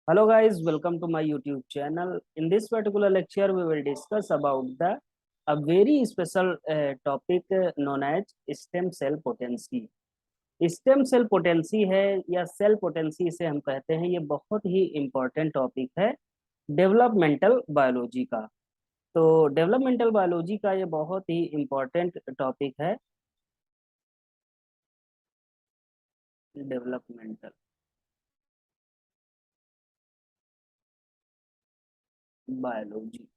Hello guys, welcome to my YouTube channel. In this particular lecture, we will discuss about the a very special topic known as stem cell potency. Stem cell potency है या cell potency इसे हम कहते हैं, ये बहुत ही important topic है developmental biology का। तो डेवलपमेंटल बायोलॉजी का ये बहुत ही इम्पोर्टेंट टॉपिक है, डेवलपमेंटल बायोलॉजी।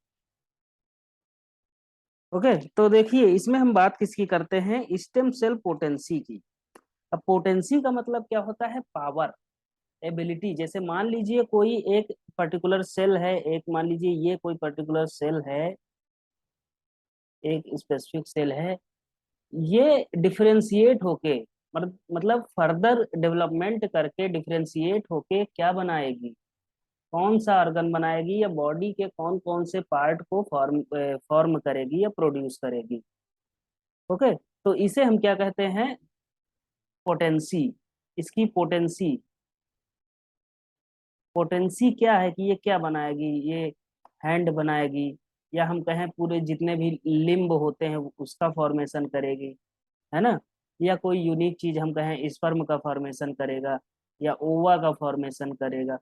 ओके, तो देखिए इसमें हम बात किसकी करते हैं, स्टेम सेल पोटेंसी की। अब पोटेंसी का मतलब क्या होता है, पावर, एबिलिटी। जैसे मान लीजिए कोई एक पर्टिकुलर सेल है, एक मान लीजिए ये कोई पर्टिकुलर सेल है, एक स्पेसिफिक सेल है, ये डिफरेंशिएट होके मतलब फर्दर डेवलपमेंट करके डिफरेंशिएट होके क्या बनाएगी, कौन सा ऑर्गन बनाएगी या बॉडी के कौन कौन से पार्ट को फॉर्म करेगी या प्रोड्यूस करेगी। ओके, तो इसे हम क्या कहते हैं, पोटेंसी। इसकी पोटेंसी, पोटेंसी क्या है कि ये क्या बनाएगी, ये हैंड बनाएगी, या हम कहें पूरे जितने भी लिम्ब होते हैं उसका फॉर्मेशन करेगी, है ना, या कोई यूनिक चीज हम कहें स्पर्म का फॉर्मेशन करेगा या ओवा का फॉर्मेशन करेगा।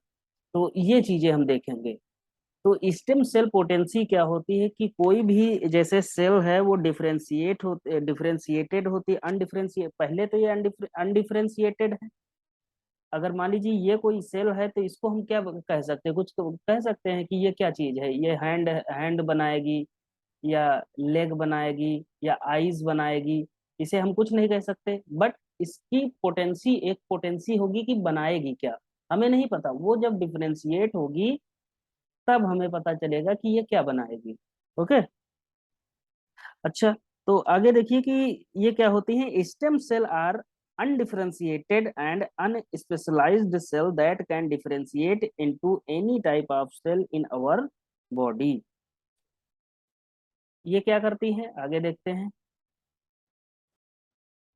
तो ये चीजें हम देखेंगे। तो स्टेम सेल पोटेंसी क्या होती है कि कोई भी जैसे सेल है वो डिफरेंशिएटेड होती है, अनडिफरेंशिएट, पहले तो ये अनडिफरेंशिएटेड है। अगर मान लीजिए ये कोई सेल है तो इसको हम क्या कह सकते हैं, कुछ तो कह सकते हैं कि ये क्या चीज है, ये हैंड हैंड बनाएगी या लेग बनाएगी या आईज बनाएगी, इसे हम कुछ नहीं कह सकते। बट इसकी पोटेंसी, एक पोटेंसी होगी कि बनाएगी क्या, हमें नहीं पता। वो जब डिफरेंशिएट होगी तब हमें पता चलेगा कि ये क्या बनाएगी। ओके, अच्छा, तो आगे देखिए कि ये क्या होती हैं, stem cell are undifferentiated and unspecialized cell that can differentiate into any type of cell in our body। ये क्या करती हैं, आगे देखते हैं।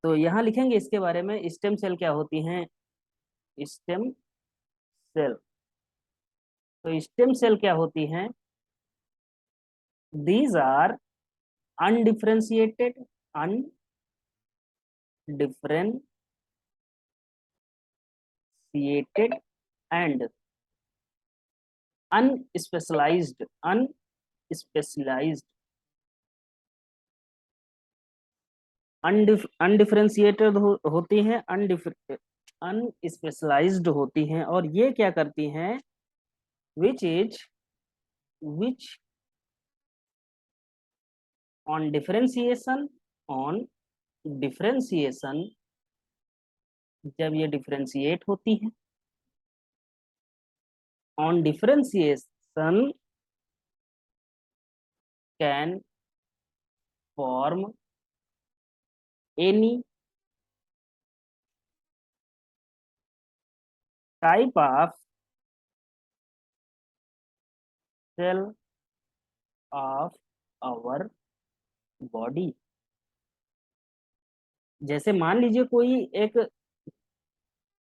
तो यहाँ लिखेंगे इसके बारे में, स्टेम सेल क्या होती हैं। स्टेम सेल, तो स्टेम सेल क्या होती हैं, these are undifferentiated, undifferentiated and unspecialised, unspecialised, undifferentiated होती हैं, अनस्पेशलाइज्ड होती हैं, और ये क्या करती हैं, which is which on differentiation, on differentiation, जब ये डिफरेंशिएट होती है, on differentiation can form any type of cell of our body. जैसे मान लीजिए कोई एक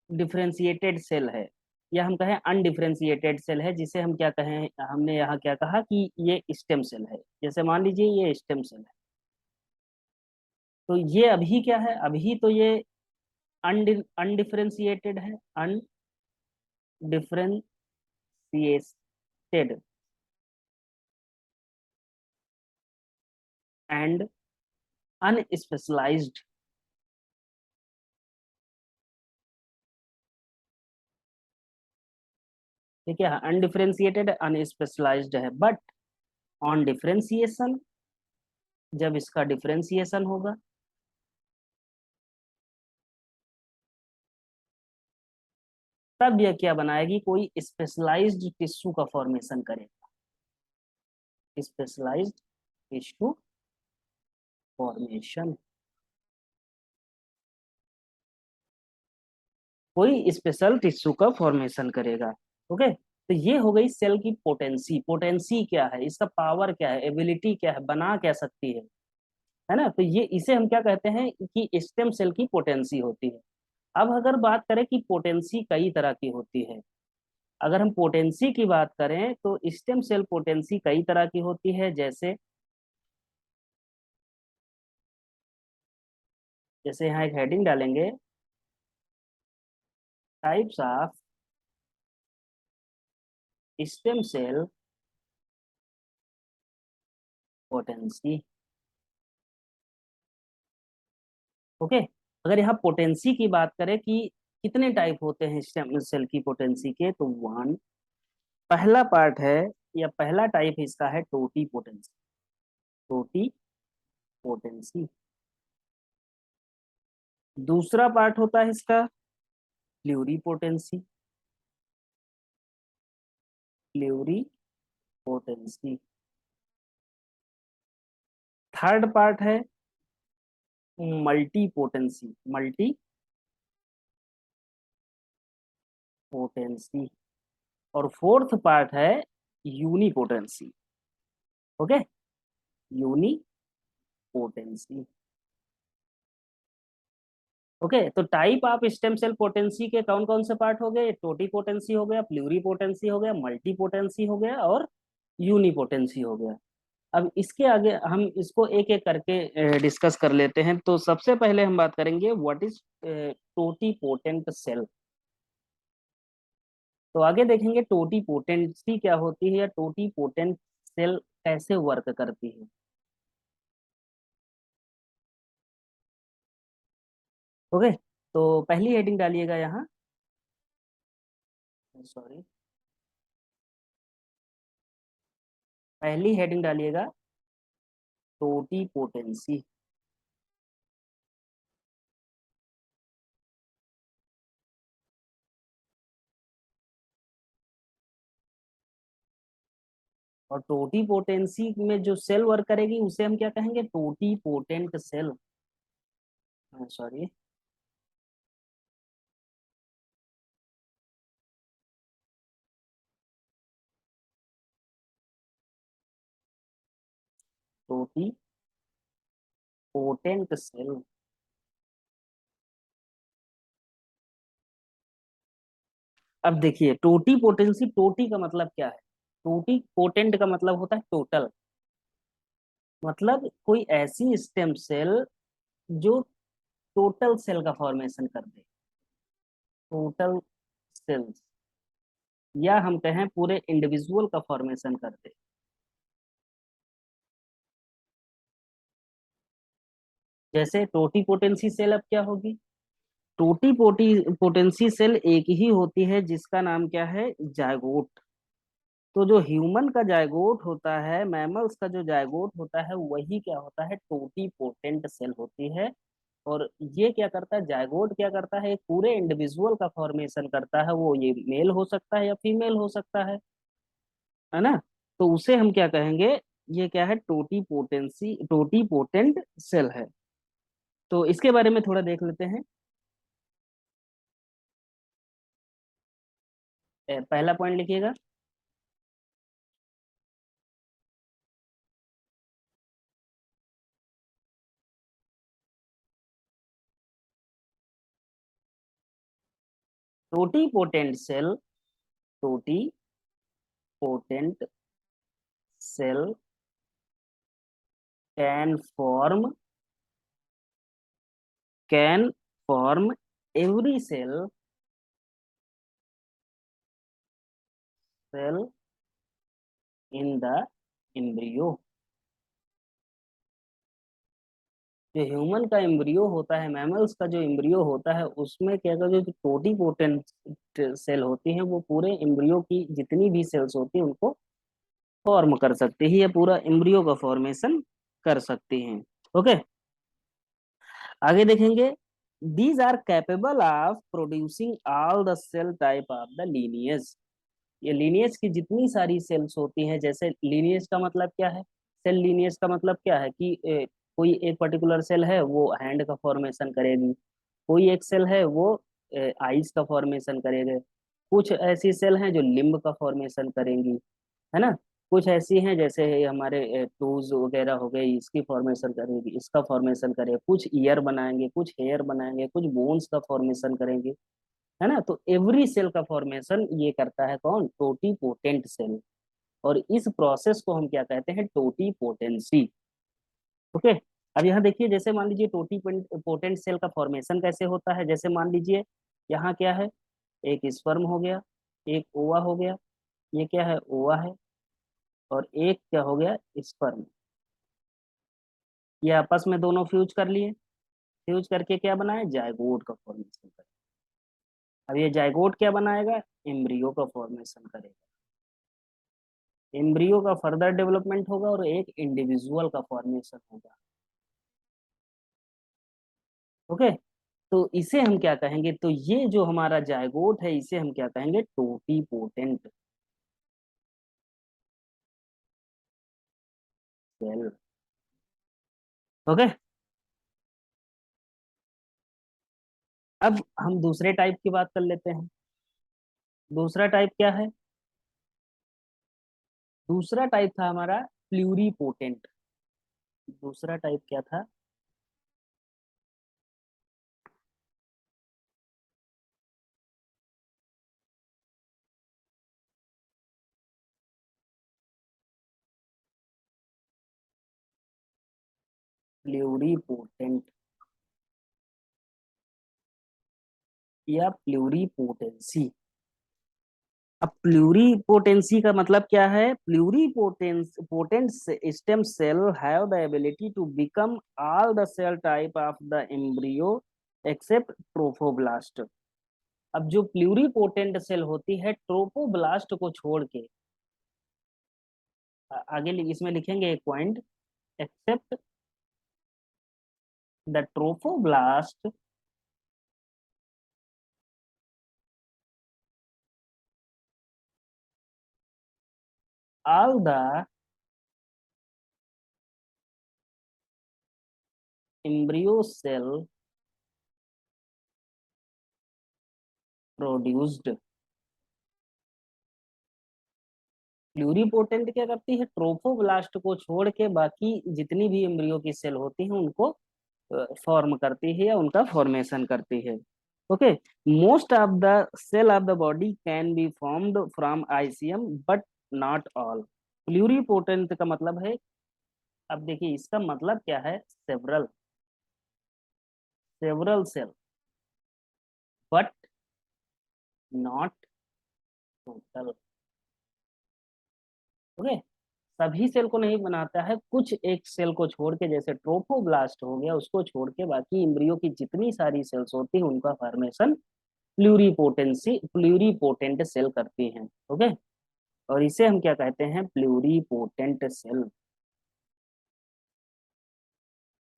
डिफरेंशिएटेड सेल है, या हम कहें अनडिफरेंशिएटेड सेल है, जिसे हम क्या कहें, हमने यहाँ क्या कहा कि ये स्टेम सेल है। जैसे मान लीजिए ये स्टेम सेल है, तो ये अभी क्या है, अभी तो ये अनडिफरेंशिएटेड है, अनडिफरेंशिएटेड एंड अनस्पेशलाइज्ड। ठीक है, अनडिफरेंशिएटेड अनस्पेशलाइज्ड है, बट ऑन डिफरेंशिएशन, जब इसका डिफरेंशिएशन होगा तब यह क्या बनाएगी, कोई स्पेशलाइज्ड टिश्यू का फॉर्मेशन करेगा, स्पेशलाइज्ड टिश्यू फॉर्मेशन, कोई स्पेशल टिश्यू का फॉर्मेशन करेगा। ओके, तो ये हो गई सेल की पोटेंसी। पोटेंसी क्या है, इसका पावर क्या है, एबिलिटी क्या है, बना क्या सकती है ना। तो ये इसे हम क्या कहते हैं कि स्टेम सेल की पोटेंसी होती है। अब अगर बात करें कि पोटेंसी कई तरह की होती है, अगर हम पोटेंसी की बात करें तो स्टेम सेल पोटेंसी कई तरह की होती है, जैसे जैसे यहाँ एक हेडिंग डालेंगे, types of stem cell potency. Okay, अगर यहाँ पोटेंसी की बात करें कि कितने टाइप होते हैं स्टेम सेल की पोटेंसी के, तो वन, पहला पार्ट है या पहला टाइप इसका है टोटी पोटेंसी। टोटी पोटेंसी। दूसरा पार्ट होता है इसका pluripotency. Pluripotency. Third part है मल्टी पोटेंसी। Multipotency. और फोर्थ पार्ट है unipotency. Okay, unipotency. Okay, तो type of stem cell potency के कौन कौन से पार्ट हो गए? टोटी पोटेंसी हो गया, प्लूरी पोटेंसी हो गया, मल्टी पोटेंसी हो गया, और यूनी पोटेंसी हो गया। अब इसके आगे हम इसको एक एक करके डिस्कस कर लेते हैं। तो सबसे पहले हम बात करेंगे व्हाट इज टोटी पोटेंट सेल। तो आगे देखेंगे टोटी पोटेंसी क्या होती है, या टोटी पोटेंट सेल कैसे वर्क करती है। ओके, तो पहली हेडिंग डालिएगा यहाँ, सॉरी, पहली हेडिंग डालिएगा टोटी पोटेंसी। और टोटी पोटेंसी में जो सेल वर्क करेगी उसे हम क्या कहेंगे? टोटी पोटेंट सेल। सॉरी, टोटी पोटेंट सेल। अब देखिए टोटी पोटेंसी, टोटी का मतलब क्या है? टोटी पोटेंट का मतलब होता है टोटल। मतलब कोई ऐसी स्टेम सेल जो टोटल सेल का फॉर्मेशन कर दे। टोटल सेल्स, या हम कहें पूरे इंडिविजुअल का फॉर्मेशन कर दे। जैसे टोटी पोटेंसी सेल अब क्या होगी? टोटी पोटेंसी सेल एक ही होती है जिसका नाम क्या है? जायगोट। तो जो ह्यूमन का जायगोट होता है, मैमल्स का जो जायगोट होता है, वही क्या होता है? टोटी पोटेंट सेल होती है। और ये क्या करता है? जायगोट क्या करता है? एक पूरे इंडिविजुअल का फॉर्मेशन करता है। वो ये मेल हो सकता है या फीमेल हो सकता है ना? तो उसे हम क्या कहेंगे? ये क्या है? टोटी पोटेंट सेल है। तो इसके बारे में थोड़ा देख लेते हैं। पहला पॉइंट लिखिएगा, totipotent cell. Totipotent cell can form can form every cell in the embryo. जो ह्यूमन का एम्ब्रियो होता है, मैमल्स का जो एम्ब्रियो होता है, उसमें क्या कहते हैं, जो टोटी पोटेंट सेल होती हैं, वो पूरे एम्ब्रियो की जितनी भी सेल्स होती हैं उनको फॉर्म कर सकती है, या पूरा एम्ब्रियो का फॉर्मेशन कर सकती हैं। ओके, आगे देखेंगे, these are capable of producing all the cell type of the lineage. ये लीनियज की जितनी सारी सेल्स होती हैं, जैसे लीनियज का मतलब क्या है? सेल लीनियज का मतलब क्या है कि कोई एक पर्टिकुलर सेल है वो हैंड का फॉर्मेशन करेगी, कोई एक सेल है वो आईज का फॉर्मेशन करेगा, कुछ ऐसी सेल हैं जो लिम्ब का फॉर्मेशन करेंगी, है ना? कुछ ऐसी हैं जैसे हमारे टूज वगैरह हो गए, इसकी फॉर्मेशन करेगी, इसका फॉर्मेशन करेगी, कुछ ईयर बनाएंगे, कुछ हेयर बनाएंगे, कुछ बोन्स का फॉर्मेशन करेंगे, है ना। तो एवरी सेल का फॉर्मेशन ये करता है कौन, टोटीपोटेंट सेल। और इस प्रोसेस को हम क्या कहते हैं, टोटीपोटेंसी। ओके। अब यहाँ देखिए, जैसे मान लीजिए टोटीपोटेंट सेल का फॉर्मेशन कैसे होता है। जैसे मान लीजिए यहाँ क्या है, एक स्पर्म हो गया, एक ओवा हो गया, ये क्या है, ओवा है, और एक क्या हो गया, स्पर्म। ये आपस में दोनों फ्यूज कर लिए, फ्यूज करके क्या बनाए, जायगोट का फॉर्मेशन करें। अब ये जायगोट क्या बनाएगा, एम्ब्रियो का फॉर्मेशन करेगा। एम्ब्रियो का फर्दर डेवलपमेंट होगा और एक इंडिविजुअल का फॉर्मेशन होगा। ओके। तो इसे हम क्या कहेंगे, तो ये जो हमारा जायगोट है इसे हम क्या कहेंगे, टोटीपोटेंट सेल। ओके। अब हम दूसरे टाइप की बात कर लेते हैं। दूसरा टाइप क्या है, दूसरा टाइप था हमारा प्लूरीपोटेंट। दूसरा टाइप क्या था, प्लूरीपोटेंट या प्लूरीपोटेंसी। अब प्लूरीपोटेंसी का मतलब क्या है, pluripotence potent stem cell have the ability to become all the cell type of the embryo except trophoblast. अब जो प्लूरीपोटेंट सेल होती है ट्रोफोब्लास्ट को छोड़ के, आगे इसमें लिखेंगे एक point, except the trophoblast all the embryo cell produced। Pluripotent क्या करती है, ट्रोफोब्लास्ट को छोड़ के बाकी जितनी भी एम्ब्रियो की सेल होती हैं उनको फॉर्म करती है या उनका फॉर्मेशन करती है। Okay. Most of the cell of the body can be formed from ICM but not all. Pluripotent का मतलब है, अब देखिए इसका मतलब क्या है, several, several cell but not total. Okay. सभी सेल को नहीं बनाता है, कुछ एक सेल को छोड़ के, जैसे ट्रोफोब्लास्ट हो गया उसको छोड़ के बाकी एम्ब्रियो की जितनी सारी सेल्स होती हैं उनका फॉर्मेशन प्लूरीपोटेंट सेल करती हैं। ओके। और इसे हम क्या कहते हैं, pluripotent cell,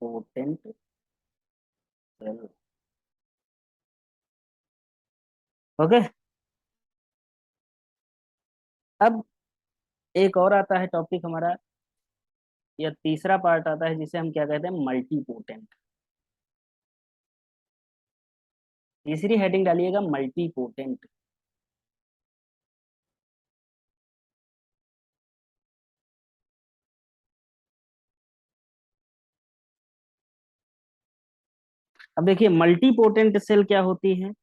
potent cell. Okay. अब एक और आता है टॉपिक हमारा, या तीसरा पार्ट आता है जिसे हम क्या कहते हैं, मल्टीपोटेंट। तीसरी हेडिंग डालिएगा, मल्टीपोटेंट। अब देखिए मल्टीपोटेंट सेल क्या होती है,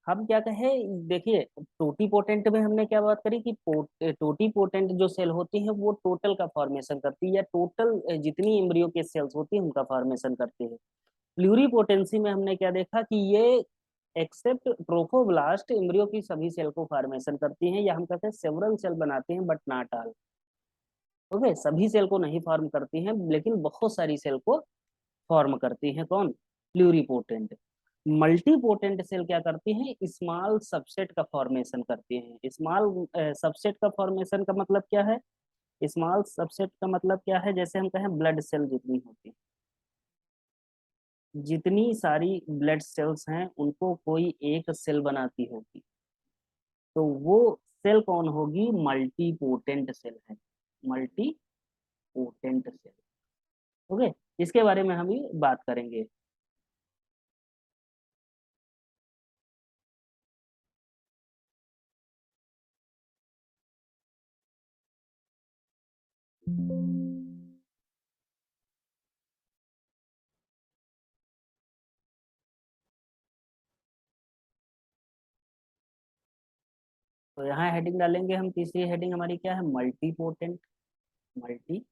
हम क्या कहें, देखिए टोटी पोटेंट में हमने क्या बात करी कि टोटी पोटेंट जो सेल होती है वो टोटल का फॉर्मेशन करती है, या टोटल जितनी एम्ब्रियो के सेल्स होती है उनका फॉर्मेशन करती है। प्लूरीपोटेंसी में हमने क्या देखा कि ये एक्सेप्ट ट्रोफोब्लास्ट एम्ब्रियो की सभी सेल को फॉर्मेशन करती हैं, या हम कहते हैं सेवरल सेल बनाते हैं बट नॉट ऑल। ओके। सभी सेल को नहीं फॉर्म करती हैं लेकिन बहुत सारी सेल को फॉर्म करती हैं, कौन, प्लूरीपोटेंट। मल्टीपोटेंट सेल क्या करती हैं, स्मॉल सबसेट का फॉर्मेशन करती हैं। स्मॉल सबसेट का फॉर्मेशन का मतलब क्या है, स्मॉल सबसेट का मतलब क्या है, जैसे हम कहें ब्लड सेल जितनी होती, जितनी सारी ब्लड सेल्स हैं उनको कोई एक सेल बनाती होगी, तो वो सेल कौन होगी, मल्टीपोटेंट सेल है, मल्टीपोटेंट सेल। ओके। इसके बारे में हम ही बात करेंगे। तो यहाँ हेडिंग डालेंगे हम, तीसरी हेडिंग हमारी क्या है, मल्टीपोटेंट। मल्टीपोटेंट।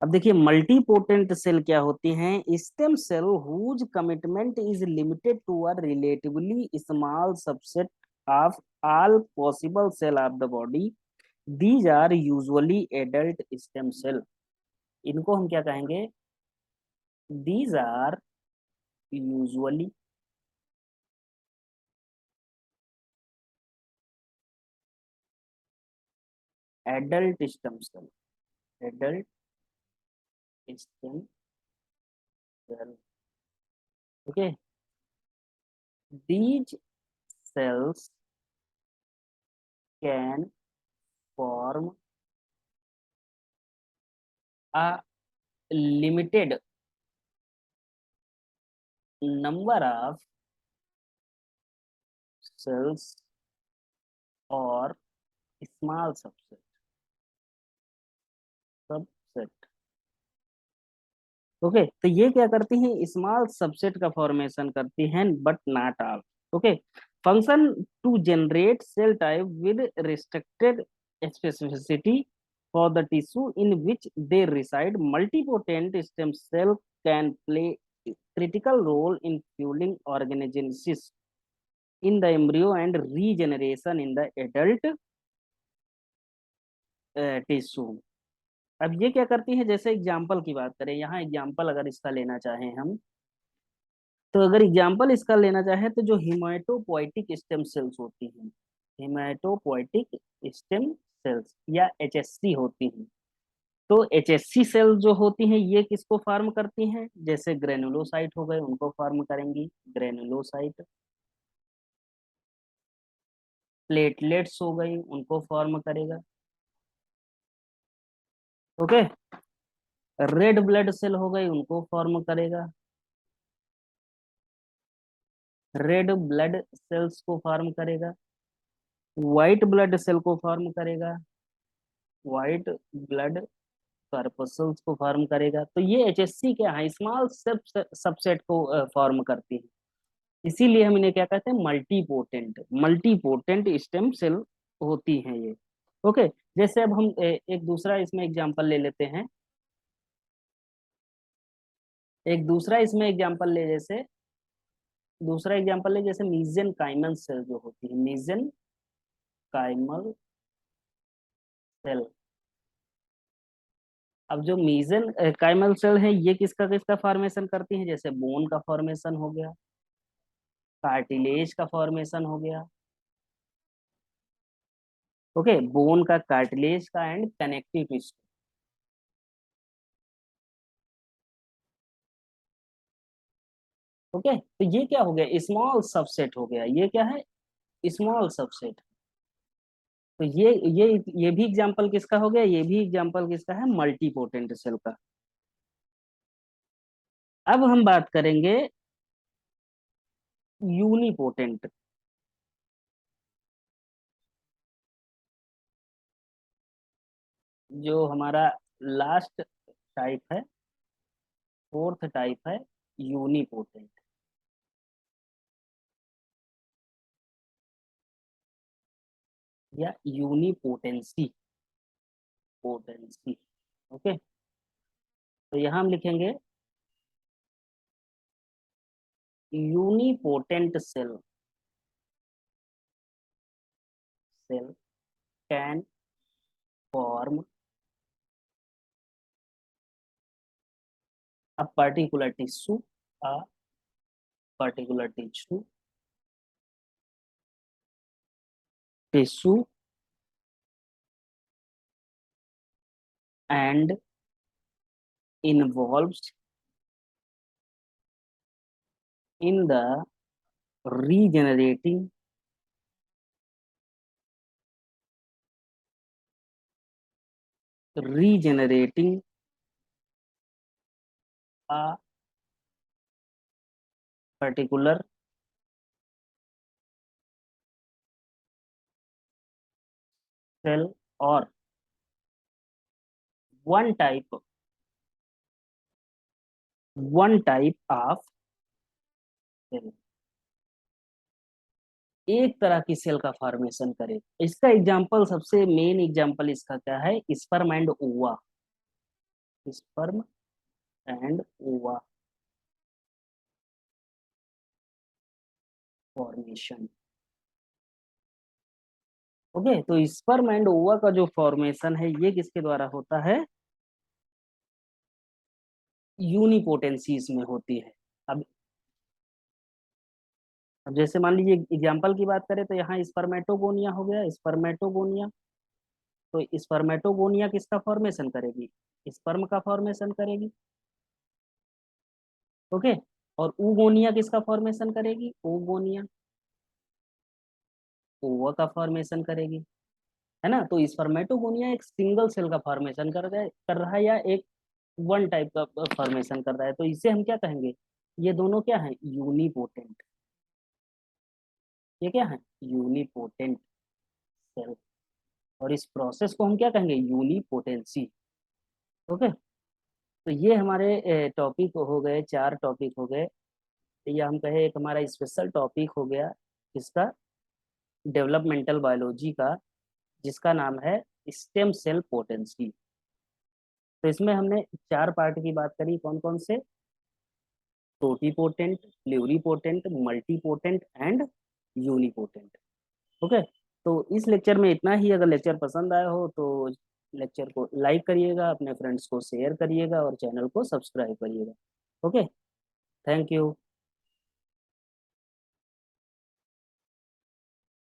अब देखिए मल्टीपोटेंट सेल क्या होती हैं, stem cell whose commitment is limited to a relatively small subset of all possible cell of the body. These are usually adult stem cell. इनको हम क्या कहेंगे, these are usually adult stem cell. Adult stem cell. Okay. These cells can form a limited number of cells or small subset. Okay, तो ये क्या करती हैं, small subset का फॉर्मेशन करती हैं but not all. Okay. Function to generate cell type with restricted specificity for the tissue in which they reside. Multipotent stem cell can play critical role in fueling organogenesis in the embryo and regeneration in the adult tissue. अब ये क्या करती है, जैसे example की बात करें, यहाँ एग्जाम्पल अगर इसका लेना चाहें हम, तो अगर एग्जाम्पल इसका लेना चाहें तो जो हिमेटोपोइटिक स्टेम सेल्स होती हैं, हिमेटोपोइटिक स्टेम सेल्स या एचएससी होती हैं, तो एचएससी सेल जो होती हैं ये किसको फॉर्म करती हैं, जैसे ग्रेनुलोसाइट हो गए उनको फॉर्म करेंगी, ग्रेनुलोसाइट। प्लेटलेट्स हो गई उनको फॉर्म करेगा। ओके। रेड ब्लड सेल हो गई उनको फॉर्म करेगा, रेड ब्लड सेल्स को फॉर्म करेगा। व्हाइट ब्लड सेल को फॉर्म करेगा, व्हाइट ब्लड कार्पसल्स को फॉर्म करेगा। तो ये एचएससी क्या है, स्मॉल सबसेट को फॉर्म करती है, इसीलिए हम इन्हें क्या कहते हैं, मल्टीपोटेंट। मल्टीपोटेंट स्टेम सेल होती हैं ये। ओके। जैसे अब हम एक दूसरा इसमें एग्जांपल ले लेते हैं, एक दूसरा इसमें एग्जांपल ले, जैसे दूसरा एग्जांपल ले, जैसे मीजन काइमल सेल जो होती है, मीजन काइमल सेल। अब जो मीजन काइमल सेल है ये किसका किसका फॉर्मेशन करती हैं, जैसे बोन का फॉर्मेशन हो गया, कार्टिलेज का फॉर्मेशन हो गया। ओके, बोन का, कार्टिलेज का एंड कनेक्टिव टिश्यू। ओके, तो ये क्या हो गया, स्मॉल सबसेट हो गया, ये क्या है, स्मॉल सबसेट। तो ये भी एग्जांपल किसका हो गया, ये भी एग्जांपल किसका है, मल्टीपोटेंट सेल का। अब हम बात करेंगे यूनिपोटेंट। जो हमारा लास्ट टाइप है, फोर्थ टाइप है यूनिपोटेंट या यूनिपोटेंसी, पोटेंसी। ओके। तो यहाँ हम लिखेंगे unipotent cell, cell can form a particular tissue, a particular tissue and involves in the regenerating regenerating a particular cell or one type one type of cell एक तरह की cell का formation करे। इसका एग्जाम्पल, सबसे मेन एग्जाम्पल इसका क्या है? स्पर्म एंड ओवा। स्पर्म एंड ओवा फॉर्मेशन। ओके, तो स्पर्म एंड ओवा का जो फॉर्मेशन है ये किसके द्वारा होता है? यूनिपोटेंसीज में होती है। अब अब जैसे मान लीजिए एग्जाम्पल की बात करें तो यहाँ स्पर्मेटोगोनिया हो गया, स्पर्मेटोगोनिया। तो स्पर्मेटोगोनिया किसका फॉर्मेशन करेगी? स्पर्म का फॉर्मेशन करेगी। ओके। और ऊगोनिया किसका फॉर्मेशन करेगी? ओगोनिया ओवा का फॉर्मेशन करेगी। है ना? तो स्पर्मेटोगोनिया एक सिंगल सेल का फॉर्मेशन कर रहा है, या एक वन टाइप का फॉर्मेशन कर रहा है, तो इसे हम क्या कहेंगे? ये दोनों क्या है? यूनिपोटेंट। ये क्या है? Unipotent cell. और इस प्रोसेस को हम क्या कहेंगे? यूनिपोटेंसी। ओके। तो ये हमारे टॉपिक हो गए, 4 टॉपिक हो गए। या हम कहे एक हमारा स्पेशल टॉपिक हो गया इसका, डेवलपमेंटल बायोलॉजी का, जिसका नाम है स्टेम सेल पोटेंसी। तो इसमें हमने 4 पार्ट की बात करी, कौन कौन से? Totipotent, pluripotent, multipotent and unipotent. Okay. तो इस लेक्चर में इतना ही। अगर लेक्चर पसंद आया हो तो लेक्चर को लाइक करिएगा, अपने फ्रेंड्स को शेयर करिएगा और चैनल को सब्सक्राइब करिएगा। ओके। Thank you.